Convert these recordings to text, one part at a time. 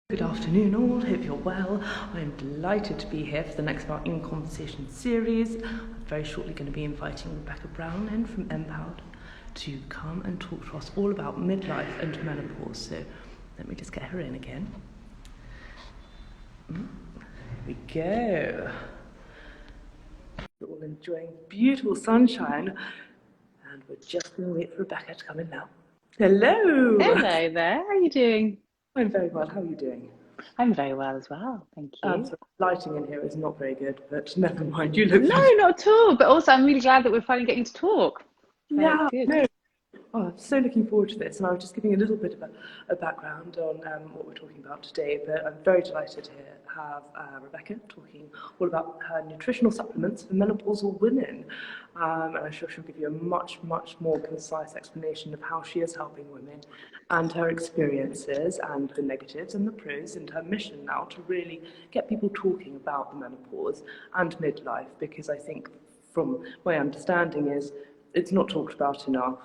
Good afternoon all, hope you're well. I'm delighted to be here for the next of our In Conversation series. I'm very shortly going to be inviting Rebekah Brown in from MPowder to come and talk to us all about midlife and menopause. So let me just get her in again. Here we go. We're all enjoying beautiful sunshine and we're just going to wait for Rebekah to come in now. Hello! Hello there, how are you doing? I'm very well, how are you doing? I'm very well as well, thank you. So lighting in here is not very good, but never mind, you look No, fantastic. not at all, but also I'm really glad that we're finally getting to talk. So it's Yeah, good. no. Oh, I'm so looking forward to this, and I was just giving a little bit of a background on what we're talking about today, but I'm very delighted to have Rebekah talking all about her nutritional supplements for menopausal women, and I'm sure she'll give you a much, much more concise explanation of how she is helping women and her experiences and the negatives and the pros and her mission now to really get people talking about the menopause and midlife, because I think from my understanding is it's not talked about enough.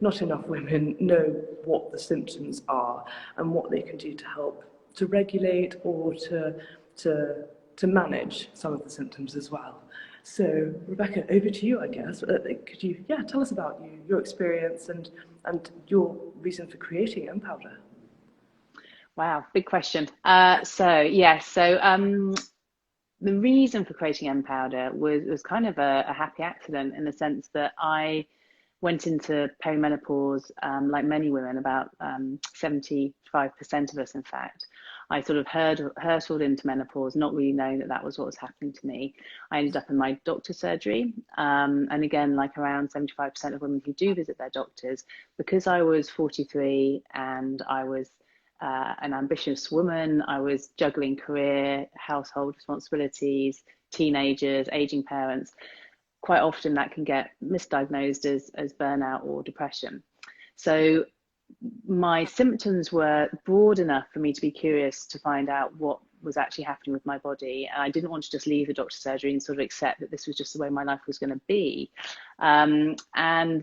Not enough women know what the symptoms are and what they can do to help to regulate or to manage some of the symptoms as well. So, Rebekah, over to you, I guess. Could you, tell us about you, your experience, and your reason for creating MPowder? Wow, big question. The reason for creating MPowder was kind of a happy accident in the sense that I went into perimenopause, like many women, about 75% of us, in fact. I sort of hurtled into menopause, not really knowing that that was what was happening to me. I ended up in my doctor's surgery. And again, like around 75% of women who do visit their doctors, because I was 43 and I was an ambitious woman, I was juggling career, household responsibilities, teenagers, aging parents. Quite often that can get misdiagnosed as burnout or depression. So my symptoms were broad enough for me to be curious to find out what was actually happening with my body. And I didn't want to just leave the doctor's surgery and sort of accept that this was just the way my life was going to be. And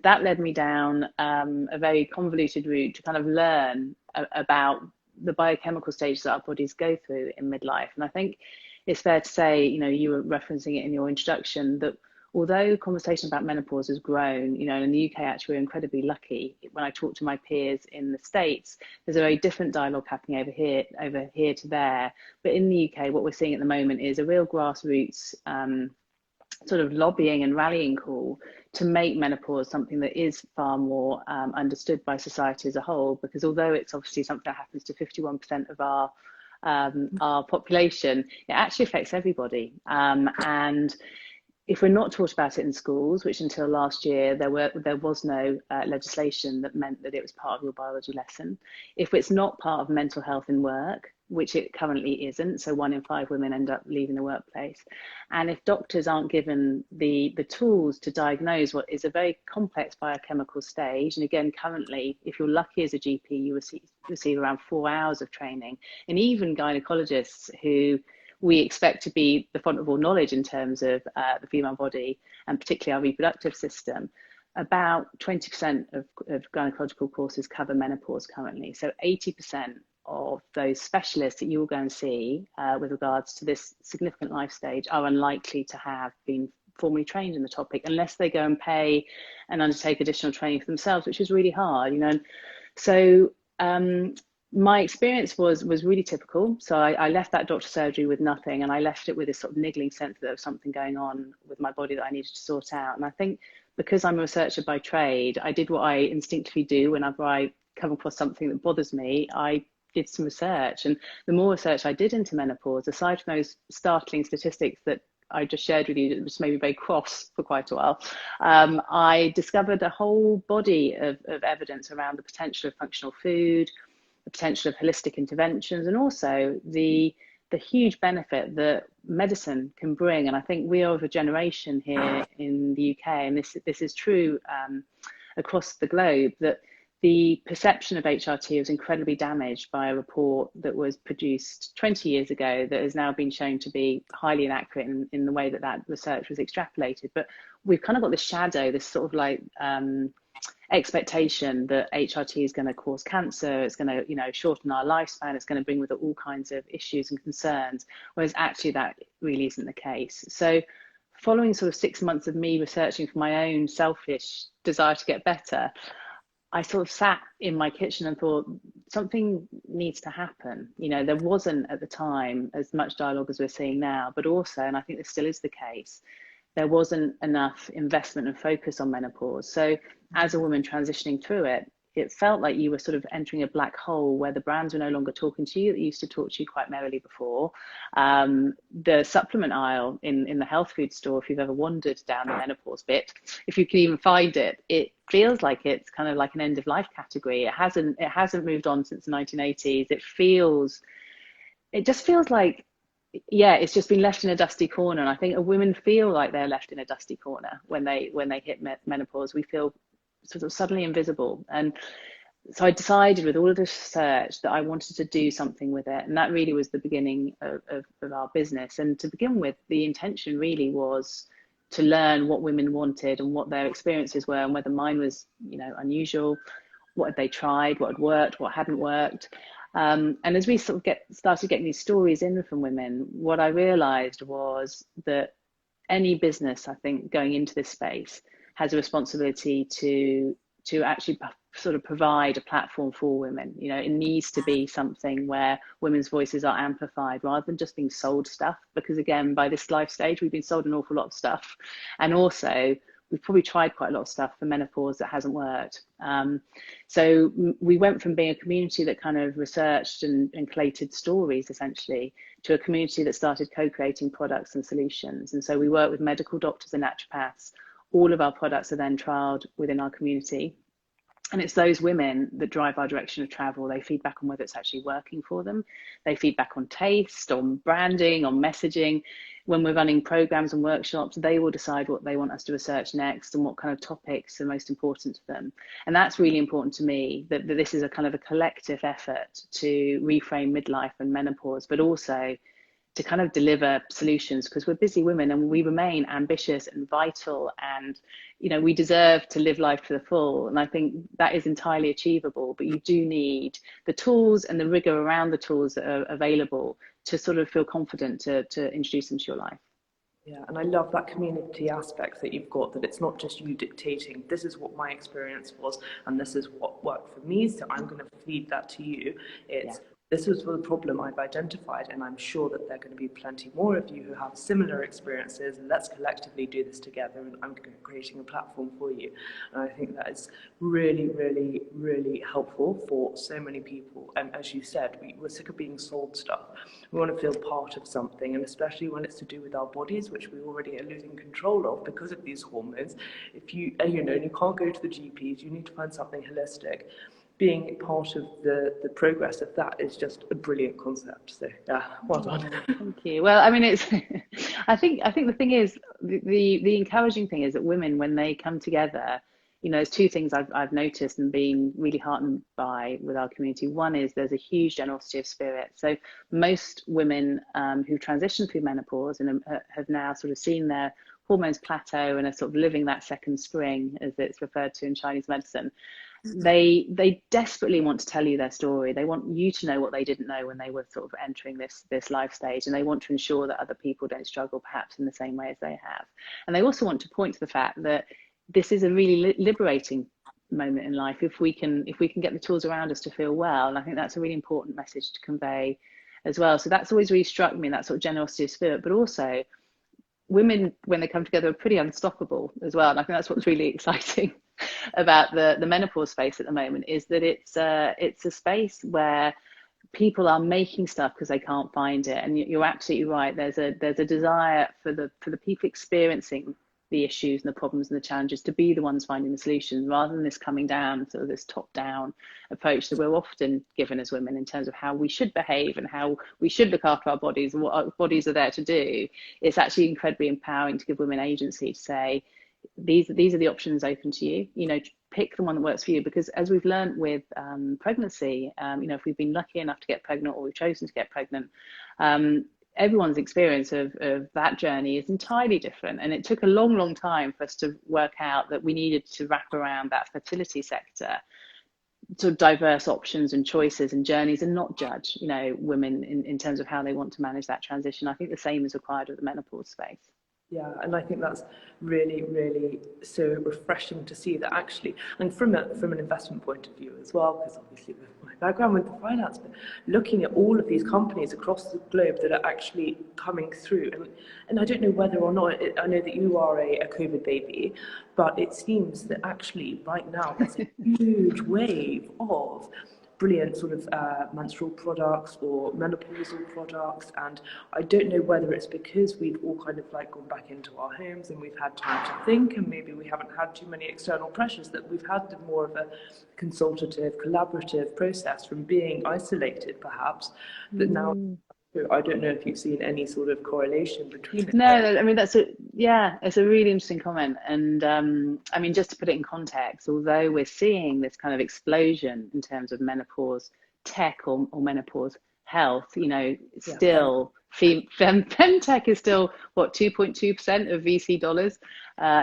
that led me down a very convoluted route to kind of learn about the biochemical stages that our bodies go through in midlife. And I think it's fair to say, you were referencing it in your introduction, that although conversation about menopause has grown, in the UK, actually, we're incredibly lucky. When I talk to my peers in the States, there's a very different dialogue happening over here to there. But in the UK, what we're seeing at the moment is a real grassroots sort of lobbying and rallying call to make menopause something that is far more understood by society as a whole, because although it's obviously something that happens to 51% of our population, it actually affects everybody. And if we're not taught about it in schools, which until last year there was no legislation that meant that it was part of your biology lesson, if it's not part of mental health in work, which it currently isn't, so 1 in 5 women end up leaving the workplace, and if doctors aren't given the tools to diagnose what is a very complex biochemical stage, and again, currently, if you're lucky as a GP, you receive around 4 hours of training, and even gynecologists who we expect to be the font of all knowledge in terms of the female body and particularly our reproductive system. About 20% of gynecological courses cover menopause currently. So 80% of those specialists that you will go and see with regards to this significant life stage are unlikely to have been formally trained in the topic unless they go and pay and undertake additional training for themselves, which is really hard, So my experience was really typical. So I left that doctor's surgery with nothing, and I left it with this sort of niggling sense that there was something going on with my body that I needed to sort out. And I think because I'm a researcher by trade, I did what I instinctively do whenever I come across something that bothers me. I did some research, and the more research I did into menopause, aside from those startling statistics that I just shared with you, that just made me very cross for quite a while, I discovered a whole body of evidence around the potential of functional food, the potential of holistic interventions, and also the huge benefit that medicine can bring. And I think we are of a generation here in the UK, and this is true across the globe, that the perception of HRT was incredibly damaged by a report that was produced 20 years ago that has now been shown to be highly inaccurate in the way that research was extrapolated. But we've kind of got this shadow, this sort of like expectation that HRT is going to cause cancer, it's going to, you know, shorten our lifespan, it's going to bring with it all kinds of issues and concerns, whereas actually that really isn't the case. So following sort of 6 months of me researching for my own selfish desire to get better, I sort of sat in my kitchen and thought something needs to happen. You know, there wasn't at the time as much dialogue as we're seeing now, but also, and I think this still is the case, there wasn't enough investment and focus on menopause. So as a woman transitioning through it, it felt like you were sort of entering a black hole where the brands were no longer talking to you that used to talk to you quite merrily before. The supplement aisle in the health food store, if you've ever wandered down the menopause bit, if you can even find it, it feels like it's kind of like an end of life category. It hasn't moved on since the 1980s. It just feels like, yeah, it's just been left in a dusty corner. And I think women feel like they're left in a dusty corner when they hit menopause. We feel sort of suddenly invisible. And so I decided with all of this research that I wanted to do something with it. And that really was the beginning of our business. And to begin with, the intention really was to learn what women wanted and what their experiences were, and whether mine was, you know, unusual, what had they tried, what had worked, what hadn't worked. And as we sort of started getting these stories in from women, what I realized was that any business, I think, going into this space has a responsibility to actually sort of provide a platform for women. You know, it needs to be something where women's voices are amplified rather than just being sold stuff, because again, by this life stage, we've been sold an awful lot of stuff. And also, we've probably tried quite a lot of stuff for menopause that hasn't worked. So we went from being a community that kind of researched and collated stories, essentially, to a community that started co-creating products and solutions. And so we work with medical doctors and naturopaths. All of our products are then trialed within our community. And it's those women that drive our direction of travel. They feedback on whether it's actually working for them. They feedback on taste, on branding, on messaging. When we're running programs and workshops, they will decide what they want us to research next and what kind of topics are most important to them. And that's really important to me, that this is a kind of a collective effort to reframe midlife and menopause, but also to kind of deliver solutions, because we're busy women and we remain ambitious and vital, and, you know, we deserve to live life to the full. And I think that is entirely achievable, but you do need the tools and the rigor around the tools that are available to sort of feel confident to introduce them to your life. Yeah, and I love that community aspect that you've got, that it's not just you dictating, this is what my experience was and this is what worked for me, so I'm going to feed that to you. It's this was the problem I've identified, and I'm sure that there are going to be plenty more of you who have similar experiences, and let's collectively do this together, and I'm creating a platform for you. And I think that is really, really, really helpful for so many people. And as you said, we're sick of being sold stuff. We want to feel part of something, and especially when it's to do with our bodies, which we already are losing control of because of these hormones. If you can't go to the GPs, you need to find something holistic. Being part of the progress of that is just a brilliant concept. So yeah, well done. Thank you. Well, I mean, it's I think the thing is, the encouraging thing is that women, when they come together, you know, there's two things I've noticed and been really heartened by with our community. One is there's a huge generosity of spirit. So most women who transition through menopause and have now sort of seen their hormones plateau and are sort of living that second spring, as it's referred to in Chinese medicine, they desperately want to tell you their story. They want you to know what they didn't know when they were sort of entering this life stage, and they want to ensure that other people don't struggle perhaps in the same way as they have. And they also want to point to the fact that this is a really liberating moment in life if we can get the tools around us to feel well. And I think that's a really important message to convey as well. So that's always really struck me, that sort of generosity of spirit. But also, women, when they come together, are pretty unstoppable as well. And I think that's what's really exciting about the menopause space at the moment, is that it's a space where people are making stuff because they can't find it. And you're absolutely right. There's a desire for the people experiencing the issues and the problems and the challenges to be the ones finding the solutions, rather than this coming down, sort of this top-down approach that we're often given as women in terms of how we should behave and how we should look after our bodies and what our bodies are there to do. It's actually incredibly empowering to give women agency to say, these are the options open to you. You know, pick the one that works for you, because as we've learned with pregnancy, you know, if we've been lucky enough to get pregnant or we've chosen to get pregnant, everyone's experience of that journey is entirely different. And it took a long time for us to work out that we needed to wrap around that fertility sector sort of diverse options and choices and journeys, and not judge, women in terms of how they want to manage that transition. I think the same is required of the menopause space. Yeah, and I think that's really, really so refreshing to see that actually, and from an investment point of view as well, because obviously with my background with the finance, but looking at all of these companies across the globe that are actually coming through, and I don't know whether or not, I know that you are a COVID baby, but it seems that actually right now there's a huge wave of brilliant sort of menstrual products or menopausal products, and I don't know whether it's because we've all kind of like gone back into our homes and we've had time to think, and maybe we haven't had too many external pressures, that we've had more of a consultative, collaborative process from being isolated perhaps, that now I don't know if you've seen any sort of correlation between it. No, I mean, it's a really interesting comment. And I mean, just to put it in context, although we're seeing this kind of explosion in terms of menopause tech or menopause health, still femtech is still what, 2.2% of VC dollars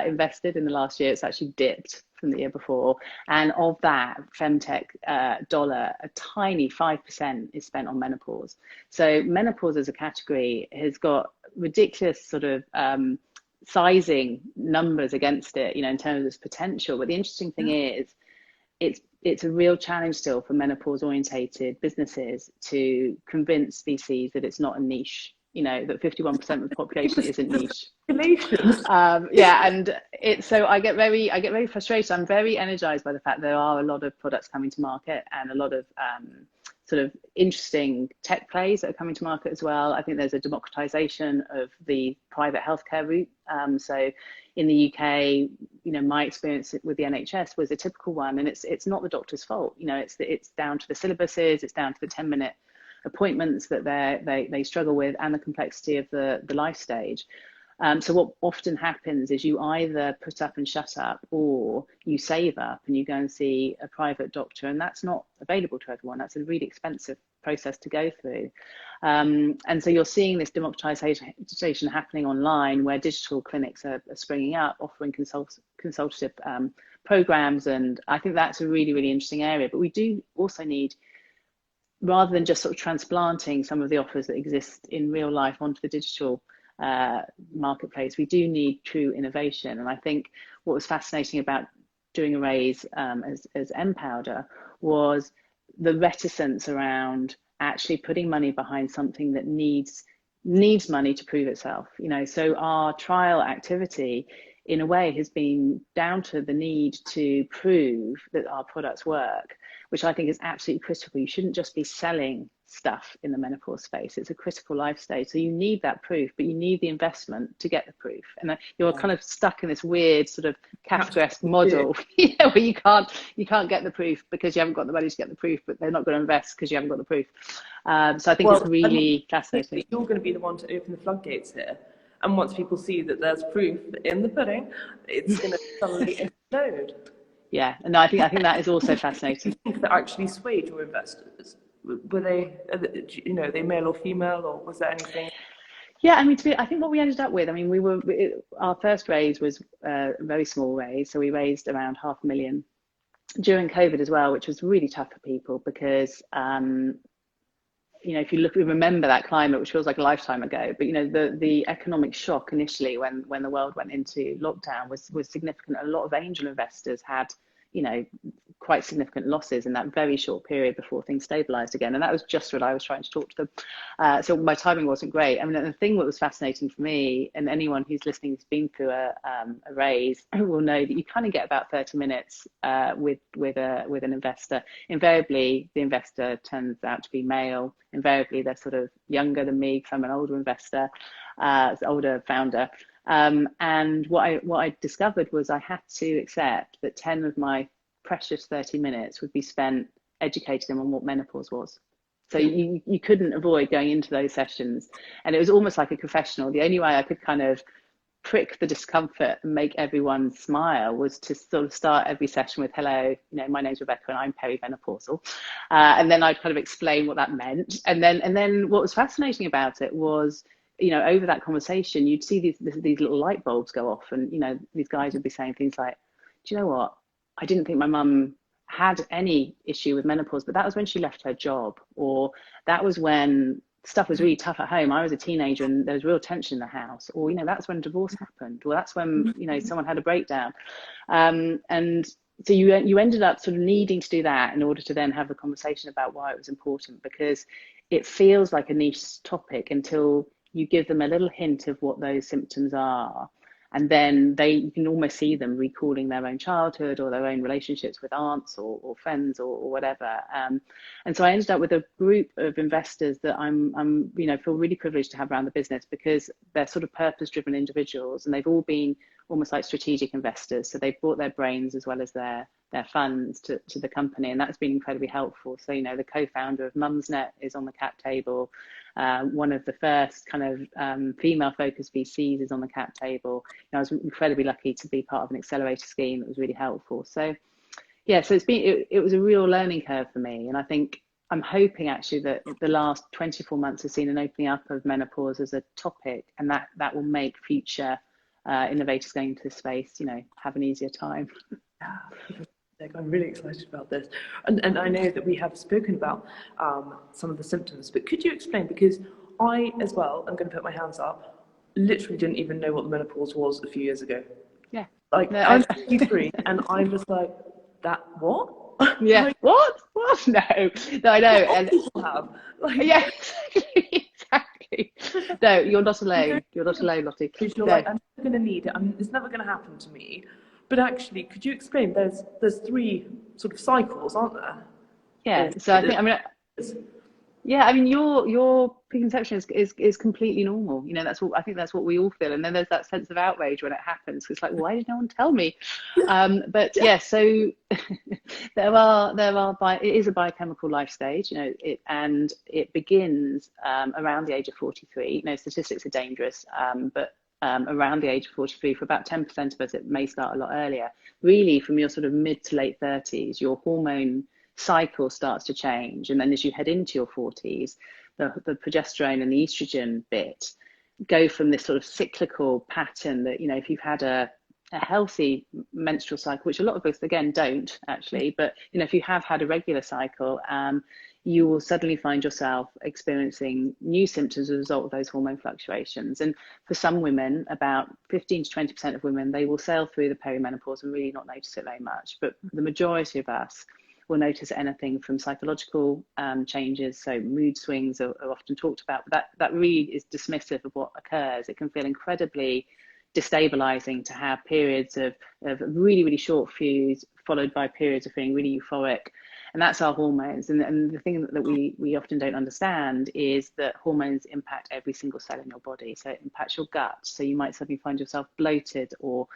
invested in the last year. It's actually dipped from the year before, and of that femtech dollar, a tiny 5% is spent on menopause. So menopause as a category has got ridiculous sort of sizing numbers against it, in terms of its potential. But the interesting thing is, it's a real challenge still for menopause orientated businesses to convince VCs that it's not a niche, that 51% of the population isn't niche. And so I get very frustrated. I'm very energized by the fact there are a lot of products coming to market, and a lot of sort of interesting tech plays that are coming to market as well. I think there's a democratization of the private healthcare route. So in the UK, my experience with the NHS was a typical one, and it's not the doctor's fault. It's down to the syllabuses, it's down to the 10-minute appointments that they struggle with, and the complexity of the life stage. So what often happens is you either put up and shut up, or you save up and you go and see a private doctor, and that's not available to everyone. That's a really expensive process to go through. And so you're seeing this democratization happening online, where digital clinics are springing up, offering consultative programs. And I think that's a really, really interesting area. But we do also need, rather than just sort of transplanting some of the offers that exist in real life onto the digital marketplace, we do need true innovation. And I think what was fascinating about doing a raise as MPowder was the reticence around actually putting money behind something that needs money to prove itself. So our trial activity in a way has been down to the need to prove that our products work, which I think is absolutely critical. You shouldn't just be selling stuff in the menopause space. It's a critical life stage. So you need that proof, but you need the investment to get the proof. And you're kind of stuck in this weird sort of Kafkaesque model where you can't get the proof because you haven't got the money to get the proof, but they're not going to invest because you haven't got the proof. So I think it's really fascinating. You're going to be the one to open the floodgates here. And once people see that there's proof in the pudding, it's going to suddenly explode. Yeah, and I think that is also fascinating. I think that actually swayed your investors. Were they, they male or female, or was there anything? Yeah, I mean, I think what we ended up with, I mean, our first raise was a very small raise, so we raised around $500,000 during COVID as well, which was really tough for people because, if you remember that climate, which feels like a lifetime ago, but the economic shock initially when the world went into lockdown was significant. A lot of angel investors had quite significant losses in that very short period before things stabilized again, and that was just what I was trying to talk to them. So my timing wasn't great. I mean, the thing that was fascinating for me, and anyone who's listening who's been through a raise will know that you kind of get about 30 minutes with an investor. Invariably, the investor turns out to be male. Invariably, they're sort of younger than me because I'm an older investor, older founder. And what I discovered was I had to accept that 10 of my precious 30 minutes would be spent educating them on what menopause was. So you couldn't avoid going into those sessions. And it was almost like a confessional. The only way I could kind of prick the discomfort and make everyone smile was to sort of start every session with, hello, my name's Rebecca and I'm perimenopausal. And then I'd kind of explain what that meant. And then what was fascinating about it was, over that conversation, you'd see these little light bulbs go off, and, these guys would be saying things like, do you know what? I didn't think my mum had any issue with menopause, but that was when she left her job, or that was when stuff was really tough at home. I was a teenager and there was real tension in the house, or that's when divorce happened, or that's when someone had a breakdown, and so you ended up sort of needing to do that in order to then have a conversation about why it was important, because it feels like a niche topic until you give them a little hint of what those symptoms are. And then you can almost see them recalling their own childhood or their own relationships with aunts or friends or whatever. And so I ended up with a group of investors that I'm feel really privileged to have around the business, because they're sort of purpose-driven individuals, and they've all been almost like strategic investors. So they've brought their brains as well as their funds to the company, and that's been incredibly helpful. So the co-founder of Mumsnet is on the cap table. One of the first kind of female-focused VCs is on the cap table. I was incredibly lucky to be part of an accelerator scheme that was really helpful. So yeah, so it was a real learning curve for me, and I think I'm hoping actually that the last 24 months has seen an opening up of menopause as a topic, and that will make future innovators going into this space, have an easier time. Yeah, I'm really excited about this, and I know that we have spoken about some of the symptoms, but could you explain, because I as well, I'm going to put my hands up, literally didn't even know what the menopause was a few years ago. Yeah. Like, no, I'm 53 and I was like, that what? Yeah. Like, what? No, I know. And people have. Like, yeah, exactly. No, you're not alone. You're not alone, Lottie. You're no. like, I'm never going to need it. It's never going to happen to me. But actually, could you explain? There's 3 sort of cycles, aren't there? Yeah. So I think, your preconception is completely normal. I think that's what we all feel. And then there's that sense of outrage when it happens. It's like, why did no one tell me? But yeah, so it is a biochemical life stage, and it begins around the age of 43. Statistics are dangerous, but around the age of 43, for about 10% of us, it may start a lot earlier. Really, from your sort of mid to late 30s, your hormone cycle starts to change, and then as you head into your 40s, the progesterone and the estrogen bit go from this sort of cyclical pattern that, if you've had a healthy menstrual cycle, which a lot of us again don't actually, but if you have had a regular cycle, you will suddenly find yourself experiencing new symptoms as a result of those hormone fluctuations. And for some women, about 15 to 20% of women, they will sail through the perimenopause and really not notice it very much. But the majority of us will notice anything from psychological changes. So mood swings are often talked about, but that really is dismissive of what occurs. It can feel incredibly destabilizing to have periods of really, really short fuse followed by periods of feeling really euphoric. And that's our hormones. And the thing that we often don't understand is that hormones impact every single cell in your body. So it impacts your gut. So you might suddenly find yourself bloated or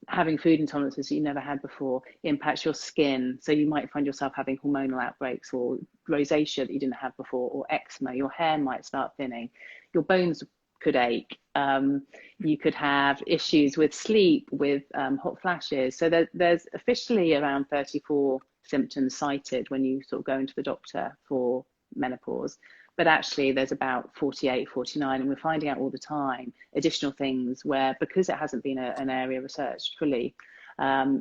having food intolerances that you never had before. It impacts your skin. So you might find yourself having hormonal outbreaks or rosacea that you didn't have before, or eczema. Your hair might start thinning. Your bones could ache. You could have issues with sleep, with hot flashes. So there's officially around 34 symptoms cited when you sort of go into the doctor for menopause, but actually there's about 48, 49, and we're finding out all the time additional things where, because it hasn't been an area researched fully,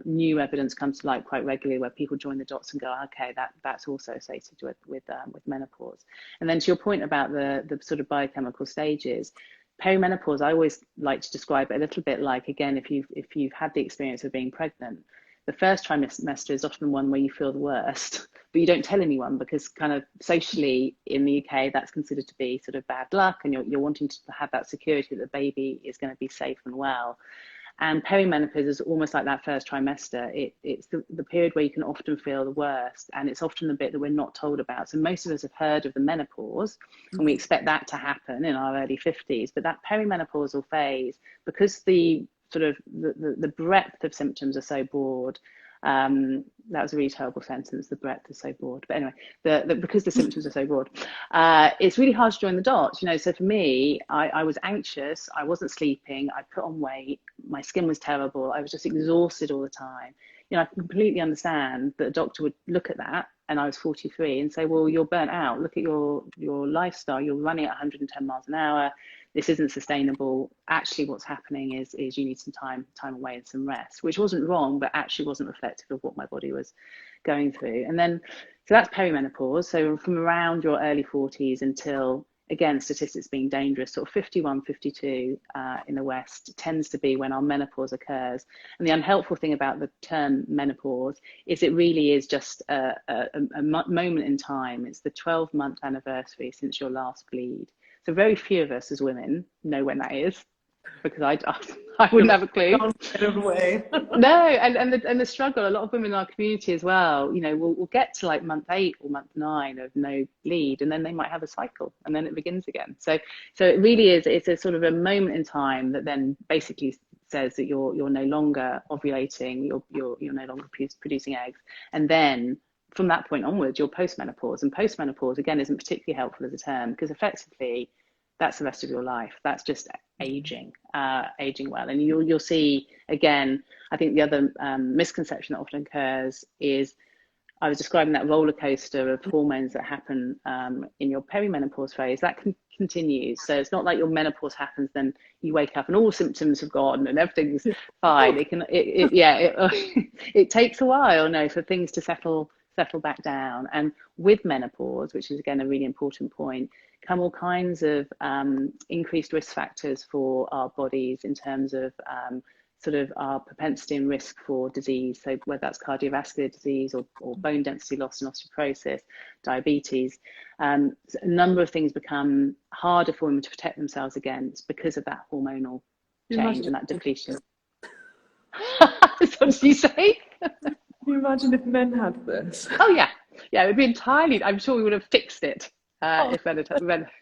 new evidence comes to light quite regularly where people join the dots and go, okay, that's also associated with menopause. And then to your point about the sort of biochemical stages, perimenopause, I always like to describe it a little bit like, again, if you've had the experience of being pregnant, the first trimester is often one where you feel the worst, but you don't tell anyone, because kind of socially in the UK, that's considered to be sort of bad luck, and you're wanting to have that security that the baby is going to be safe and well. And perimenopause is almost like that first trimester. It's the period where you can often feel the worst, and it's often the bit that we're not told about. So most of us have heard of the menopause, and we expect that to happen in our early 50s, but that perimenopausal phase, because the sort of the breadth of symptoms are so broad, That was a really terrible sentence. The breadth is so broad. But anyway, because the symptoms are so broad, it's really hard to join the dots. So for me, I was anxious. I wasn't sleeping. I put on weight. My skin was terrible. I was just exhausted all the time. I completely understand that a doctor would look at that, and I was 43, and say, well, you're burnt out. Look at your lifestyle. You're running at 110 miles an hour. This isn't sustainable. Actually, what's happening is you need some time away and some rest, which wasn't wrong, but actually wasn't reflective of what my body was going through. And then, so that's perimenopause. So from around your early 40s until, again, statistics being dangerous, sort of 51, 52 in the West tends to be when our menopause occurs. And the unhelpful thing about the term menopause is it really is just a moment in time. It's the 12-month anniversary since your last bleed. So very few of us as women know when that is, because I wouldn't have a clue. No, and the struggle, a lot of women in our community as well, will get to like month 8 or month 9 of no bleed, and then they might have a cycle, and then it begins again. So it really is, it's a sort of a moment in time that then basically says that you're no longer ovulating, you're no longer producing eggs, and then from that point onwards, you're postmenopause. And postmenopause, again, isn't particularly helpful as a term, because effectively, that's the rest of your life. That's just aging well. And you'll see, again, I think the other misconception that often occurs is, I was describing that roller coaster of hormones that happen in your perimenopause phase. That continues. So it's not like your menopause happens, then you wake up and all symptoms have gone and everything's fine. It takes a while, for things to settle back down. And with menopause, which is again a really important point, come all kinds of increased risk factors for our bodies in terms of sort of our propensity and risk for disease. So whether that's cardiovascular disease or bone density loss and osteoporosis, diabetes, so a number of things become harder for women to protect themselves against because of that hormonal change and that depletion. What did you say? Can you imagine if men had this? Oh yeah, it would be entirely. I'm sure we would have fixed it if men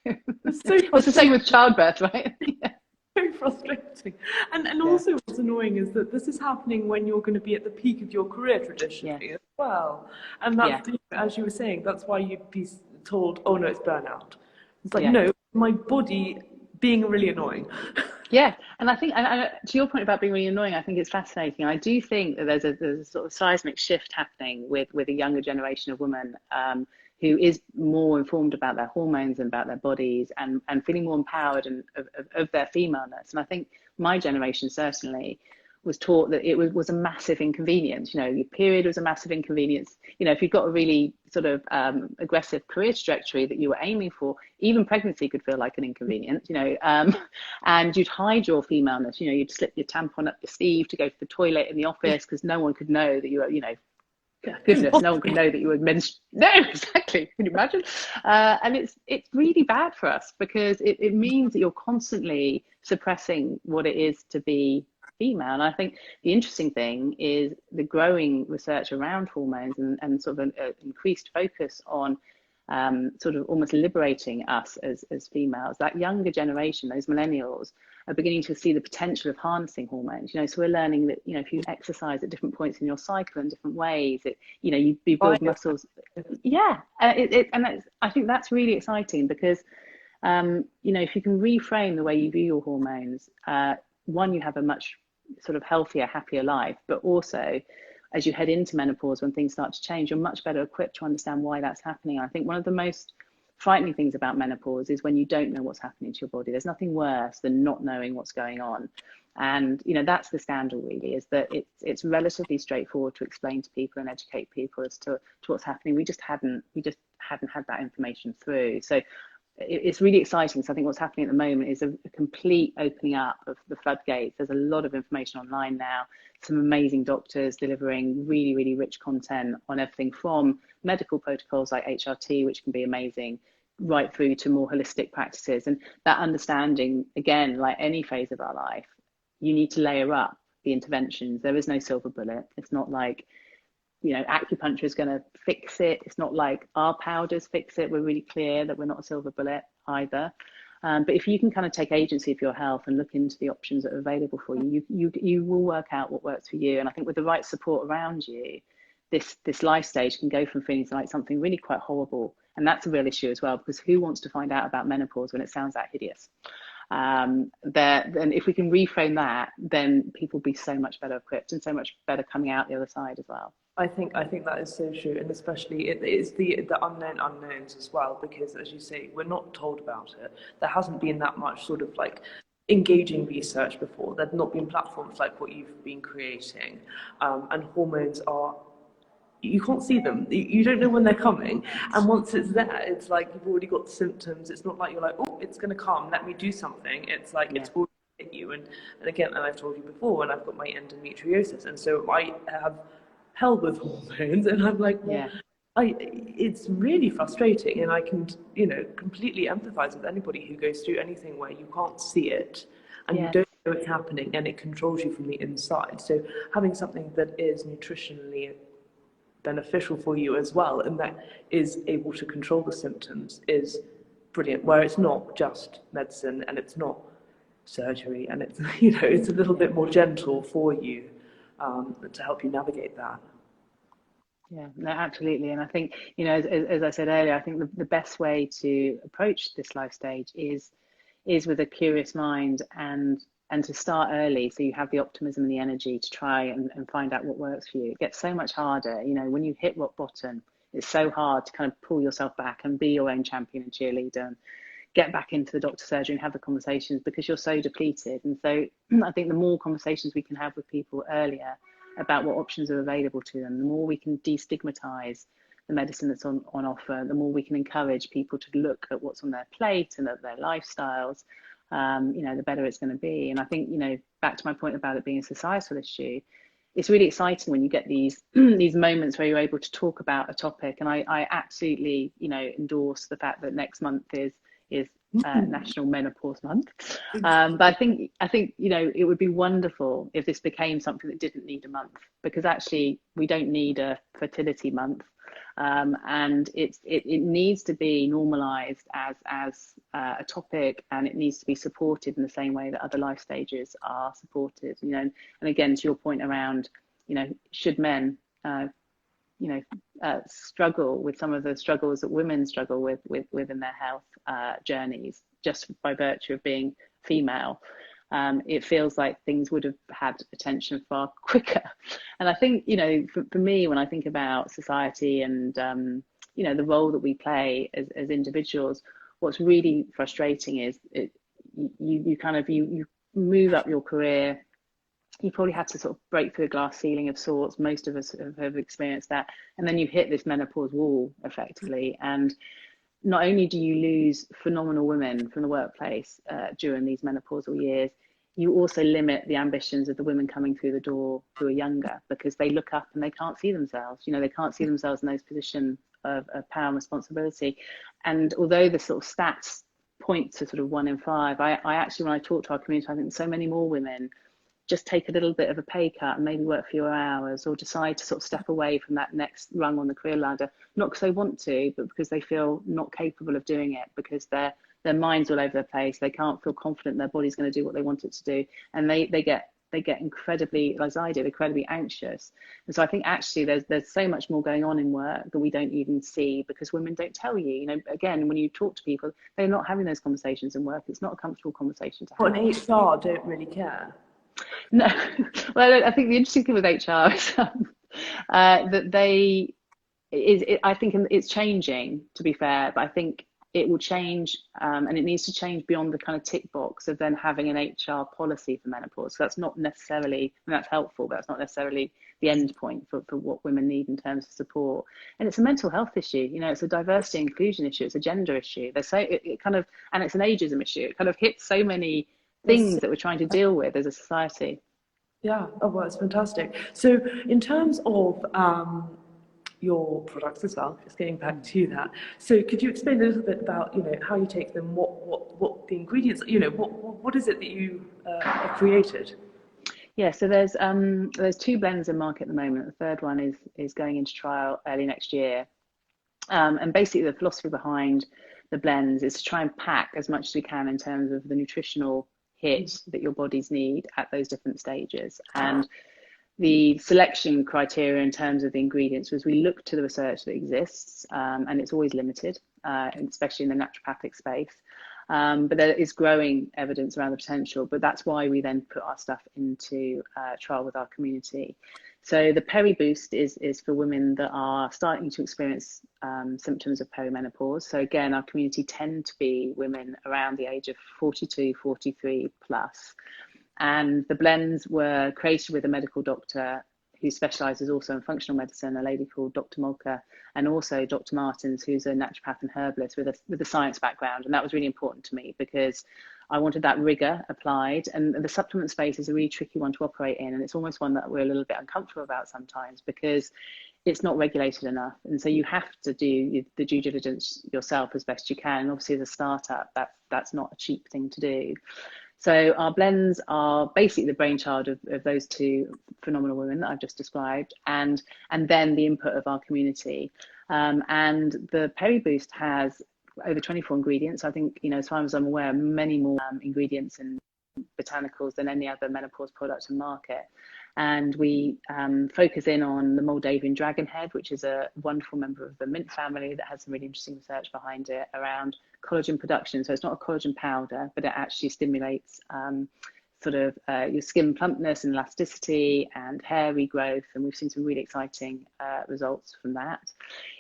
had. It's the same with childbirth, right? Yeah. So frustrating. And also what's annoying is that this is happening when you're going to be at the peak of your career traditionally as well. And that's, as you were saying, that's why you'd be told, oh no, it's burnout. It's like, no, my body being really annoying. Yeah, and I think, and to your point about being really annoying, I think it's fascinating. I do think that there's a sort of seismic shift happening with a younger generation of women who is more informed about their hormones and about their bodies and feeling more empowered and of their femaleness. And I think my generation certainly was taught that it was a massive inconvenience. Your period was a massive inconvenience. If you've got a really sort of aggressive career trajectory that you were aiming for, even pregnancy could feel like an inconvenience, and you'd hide your femaleness. You'd slip your tampon up your sleeve to go to the toilet in the office because no one could know that you were, goodness, no one could know that you were menstruating. No, exactly. Can you imagine? And it's really bad for us because it means that you're constantly suppressing what it is to be female. And I think the interesting thing is the growing research around hormones and sort of an increased focus on sort of almost liberating us as females. That younger generation, those millennials, are beginning to see the potential of harnessing hormones. So we're learning that if you exercise at different points in your cycle in different ways, you build muscles. I think that's really exciting because if you can reframe the way you view your hormones, one, you have a much sort of healthier, happier life, but also as you head into menopause, when things start to change, you're much better equipped to understand why that's happening. I think one of the most frightening things about menopause is when you don't know what's happening to your body. There's nothing worse than not knowing what's going on. And that's the scandal, really, is that it's relatively straightforward to explain to people and educate people as to what's happening. We just hadn't had that information through. So it's really exciting. So I think what's happening at the moment is a complete opening up of the floodgates. There's a lot of information online now, some amazing doctors delivering really, really rich content on everything from medical protocols like HRT, which can be amazing, right through to more holistic practices. And that understanding, again, like any phase of our life, you need to layer up the interventions. There is no silver bullet. It's not like acupuncture is going to fix it. It's not like our powders fix it. We're really clear that we're not a silver bullet either. But if you can kind of take agency of your health and look into the options that are available for you, you will work out what works for you. And I think with the right support around you, this life stage can go from feeling like something really quite horrible. And that's a real issue as well, because who wants to find out about menopause when it sounds that hideous? Then if we can reframe that, then people will be so much better equipped and so much better coming out the other side as well. I think that is so true, and especially it is the unknown unknowns as well, because as you say, we're not told about it. There hasn't been that much sort of like engaging research before. There've not been platforms like what you've been creating, and hormones are, you can't see them. You don't know when they're coming, and once it's there, it's like you've already got the symptoms. It's not like you're like, oh, it's going to come, let me do something. It's like it's already hit you, and again, and I've told you before, and I've got my endometriosis, and so I have hell with hormones, and I'm like, well, it's really frustrating, and I can, completely empathize with anybody who goes through anything where you can't see it and you don't know it's happening, and it controls you from the inside. So having something that is nutritionally beneficial for you as well, and that is able to control the symptoms, is brilliant, where it's not just medicine and it's not surgery, and it's it's a little bit more gentle for you, to help you navigate that. Yeah, no, absolutely. And I think, as I said earlier, I think the best way to approach this life stage is with a curious mind, and to start early, so you have the optimism and the energy to try and find out what works for you. It gets so much harder, when you hit rock bottom, it's so hard to kind of pull yourself back and be your own champion and cheerleader and get back into the doctor's surgery and have the conversations, because you're so depleted. And so I think the more conversations we can have with people earlier about what options are available to them, the more we can destigmatize the medicine that's on offer, the more we can encourage people to look at what's on their plate and at their lifestyles, the better it's going to be. And I think, back to my point about it being a societal issue, it's really exciting when you get these these moments where you're able to talk about a topic. And I absolutely, endorse the fact that next month is National Menopause Month. But I think it would be wonderful if this became something that didn't need a month, because actually we don't need a fertility month, and it needs to be normalized as a topic, and it needs to be supported in the same way that other life stages are supported. And again, to your point around, should men struggle with some of the struggles that women struggle with within their health journeys, just by virtue of being female, it feels like things would have had attention far quicker. And I think, for me, when I think about society and, the role that we play as individuals, what's really frustrating is you move up your career. You probably had to sort of break through a glass ceiling of sorts. Most of us have experienced that. And then you hit this menopause wall, effectively. And not only do you lose phenomenal women from the workplace during these menopausal years, you also limit the ambitions of the women coming through the door who are younger, because they look up and they can't see themselves. They can't see themselves in those positions of power and responsibility. And although the sort of stats point to sort of 1 in 5, I actually, when I talk to our community, I think so many more women just take a little bit of a pay cut and maybe work fewer hours, or decide to sort of step away from that next rung on the career ladder, not because they want to, but because they feel not capable of doing it, because their mind's all over the place. They can't feel confident their body's going to do what they want it to do, and they get incredibly, as I did, incredibly anxious. And so I think actually there's so much more going on in work that we don't even see, because women don't tell you. Again, when you talk to people, they're not having those conversations in work. It's not a comfortable conversation to have. Well, and HR don't really care. No, well, I think the interesting thing with HR is that I think it's changing, to be fair, but I think it will change, and it needs to change beyond the kind of tick box of then having an HR policy for menopause. So that's not necessarily, and that's helpful, but that's not necessarily the end point for what women need in terms of support. And it's a mental health issue, it's a diversity and inclusion issue, it's a gender issue. It kind of, and it's an ageism issue. It kind of hits so many things that we're trying to deal with as a society. Yeah, oh well, it's fantastic. So in terms of your products as well, just getting back to that, so could you explain a little bit about how you take them, what the ingredients, what is it that you have created? Yeah, so there's 2 blends in market at the moment. The third one is going into trial early next year, and basically the philosophy behind the blends is to try and pack as much as we can in terms of the nutritional hit that your bodies need at those different stages. And the selection criteria in terms of the ingredients was we look to the research that exists, and it's always limited, especially in the naturopathic space. But there is growing evidence around the potential, but that's why we then put our stuff into trial with our community. So the Peri-Boost is for women that are starting to experience symptoms of perimenopause. So again, our community tend to be women around the age of 42, 43 plus. And the blends were created with a medical doctor who specialises also in functional medicine, a lady called Dr. Molka, and also Dr. Martins, who's a naturopath and herbalist with a science background. And that was really important to me because I wanted that rigour applied. And the supplement space is a really tricky one to operate in. And it's almost one that we're a little bit uncomfortable about sometimes because it's not regulated enough. And so you have to do the due diligence yourself as best you can. And obviously as a startup, that's not a cheap thing to do. So our blends are basically the brainchild of those two phenomenal women that I've just described, and then the input of our community. And the Peri-Boost has over 24 ingredients. I think, as far as I'm aware, many more ingredients and botanicals than any other menopause product in market. And we focus in on the Moldavian dragonhead, which is a wonderful member of the mint family that has some really interesting research behind it around collagen production. So it's not a collagen powder, but it actually stimulates your skin plumpness and elasticity and hair regrowth. And we've seen some really exciting results from that.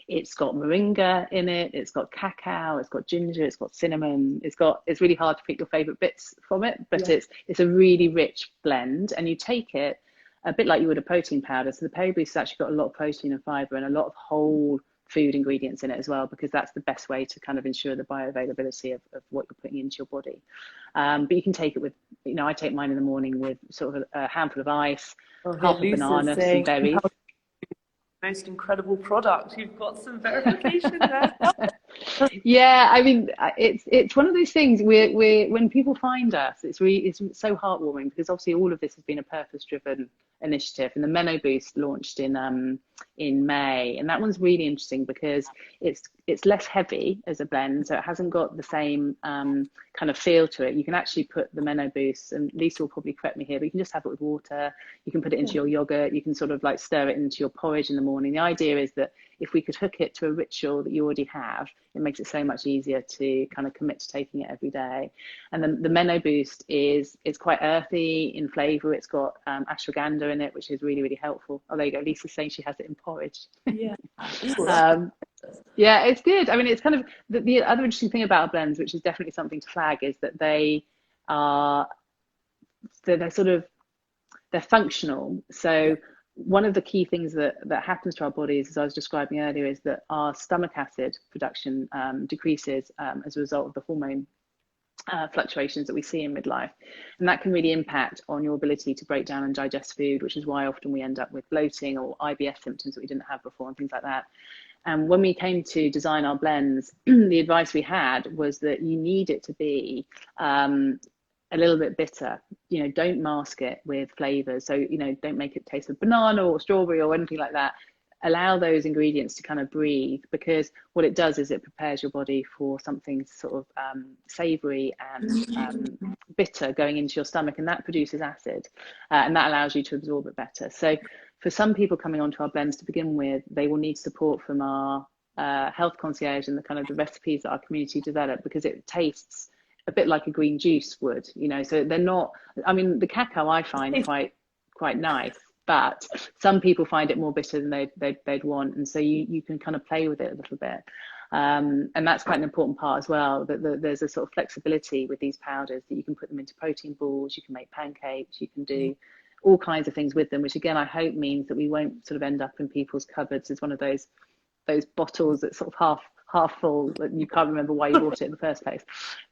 It's got moringa in it. It's got cacao. It's got ginger. It's got cinnamon. It's really hard to pick your favorite bits from it, but yeah, it's a really rich blend. And you take it a bit like you would a protein powder. So the Peri-Boost has actually got a lot of protein and fiber and a lot of whole food ingredients in it as well, because that's the best way to kind of ensure the bioavailability of what you're putting into your body. But you can take it with, I take mine in the morning with sort of a handful of ice, half a banana, some berries. Most incredible product. You've got some verification there. Yeah, I mean, it's one of those things where when people find us, it's so heartwarming, because obviously all of this has been a purpose-driven initiative, and the Meno-Boost launched in May, and that one's really interesting because it's less heavy as a blend, so it hasn't got the same kind of feel to it. You can actually put the Meno-Boost, and Lisa will probably correct me here, but you can just have it with water. You can put it into your yogurt. You can sort of like stir it into your porridge in the morning. The idea is that if we could hook it to a ritual that you already have, it makes it so much easier to kind of commit to taking it every day. And then the Meno-Boost is quite earthy in flavour. It's got ashwagandha in it, which is really, really helpful. Oh, there you go. Lisa's saying she has it in porridge. Yeah. Yeah, it's good. I mean, it's kind of the other interesting thing about blends, which is definitely something to flag, is that they're functional. So one of the key things that happens to our bodies, as I was describing earlier, is that our stomach acid production decreases as a result of the hormone fluctuations that we see in midlife. And that can really impact on your ability to break down and digest food, which is why often we end up with bloating or IBS symptoms that we didn't have before and things like that. And when we came to design our blends, the advice we had was that you need it to be a little bit bitter. Don't mask it with flavors. So, don't make it taste of banana or strawberry or anything like that. Allow those ingredients to kind of breathe, because what it does is it prepares your body for something sort of savory and bitter going into your stomach, and that produces acid, and that allows you to absorb it better. So for some people coming onto our blends to begin with, they will need support from our health concierge and the recipes that our community develop, because it tastes a bit like a green juice would, so they're not, I mean, the cacao I find quite nice, but some people find it more bitter than they'd want. And so you can kind of play with it a little bit. And that's quite an important part as well, that there's a sort of flexibility with these powders, that you can put them into protein balls, you can make pancakes, you can do all kinds of things with them, which again, I hope means that we won't sort of end up in people's cupboards as one of those bottles that's sort of half full that you can't remember why you bought it in the first place.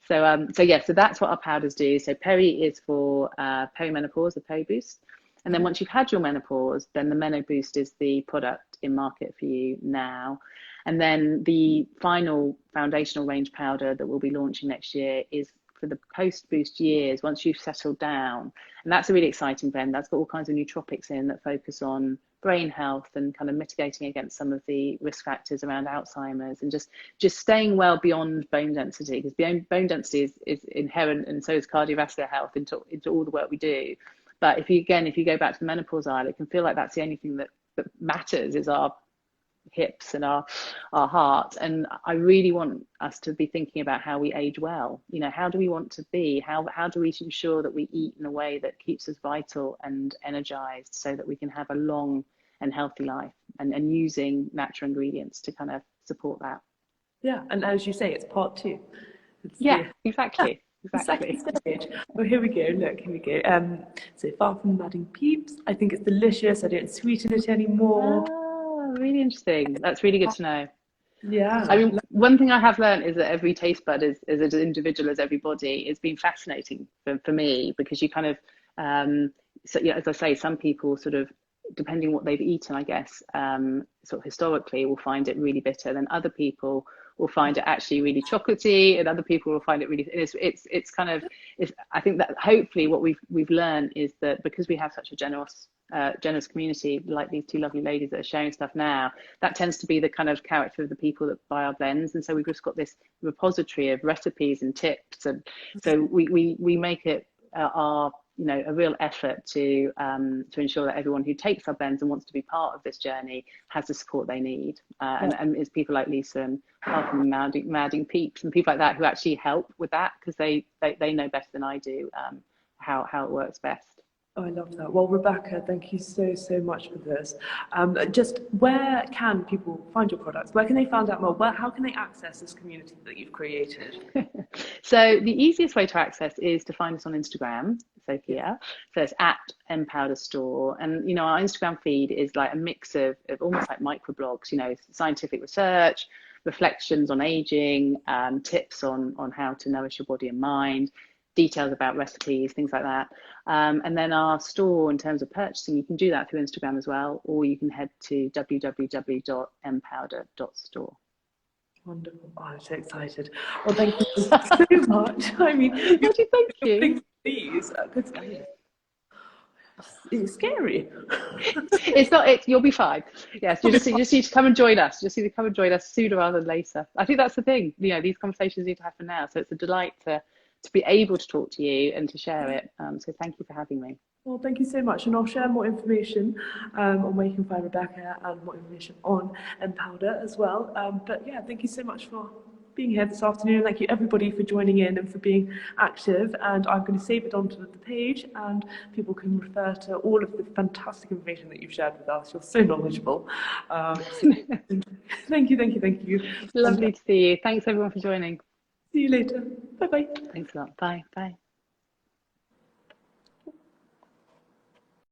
So that's what our powders do. So Peri is for perimenopause, the Peri-Boost. And then once you've had your menopause, then the Meno-Boost is the product in market for you now. And then the final foundational range powder that we'll be launching next year is for the post-boost years, once you've settled down. And that's a really exciting blend. That's got all kinds of nootropics in that focus on brain health and kind of mitigating against some of the risk factors around Alzheimer's, and just staying well beyond bone density, because bone density is inherent, and so is cardiovascular health into all the work we do. But if you go back to the menopause aisle, it can feel like that's the only thing that matters is our hips and our heart. And I really want us to be thinking about how we age well. You know, how do we want to be? How do we ensure that we eat in a way that keeps us vital and energized, so that we can have a long and healthy life, and using natural ingredients to kind of support that. Yeah, and as you say, it's part two. Exactly. The second stage. Oh, here we go. Look, here we go. So far from adding peeps, I think it's delicious. I don't sweeten it anymore. Oh, really interesting. That's really good to know. Yeah. I mean, one thing I have learned is that every taste bud is as individual as everybody. It's been fascinating for me, because you kind of, so yeah, as I say, some people sort of, depending on what they've eaten, I guess, sort of historically, will find it really bitter. Then other people will find it actually really chocolatey, and other people will find it really. It's kind of. I think that hopefully what we've learned is that, because we have such a generous community, like these two lovely ladies that are sharing stuff now, that tends to be the kind of character of the people that buy our blends. And so we've just got this repository of recipes and tips, and so we make it our, you know, a real effort to ensure that everyone who takes our blends and wants to be part of this journey has the support they need. And it's people like Lisa and Malcolm and Madding Peeps and people like that who actually help with that, because they know better than I do how it works best. Oh, I love that. Well, Rebekah, thank you so much for this. Just where can people find your products? Where can they find out more? How can they access this community that you've created? So the easiest way to access is to find us on Instagram, Sophia. So it's at MPowder Store. And, you know, our Instagram feed is like a mix of almost like microblogs, you know, scientific research, reflections on aging, tips on how to nourish your body and mind, details about recipes, things like that. And then our store, in terms of purchasing, you can do that through Instagram as well, or you can head to www.mpowder.store. Wonderful. Oh, I'm so excited. Well, thank you so much. I mean, Thank you. These, it's scary. It's not. You'll be fine. Yes, you just need to come and join us. You just need to come and join us sooner rather than later. I think that's the thing. You know, these conversations need to happen now. So it's a delight to be able to talk to you and to share it. So thank you for having me. Well, thank you so much, and I'll share more information on where you can find Rebekah, and more information on MPowder as well. But yeah, thank you so much for being here this afternoon. Thank you everybody for joining in and for being active. And I'm going to save it onto the page, and people can refer to all of the fantastic information that you've shared with us. You're so knowledgeable. Thank you. Lovely to see you. Thanks everyone for joining. See you later. Bye-bye. Thanks a lot. Bye.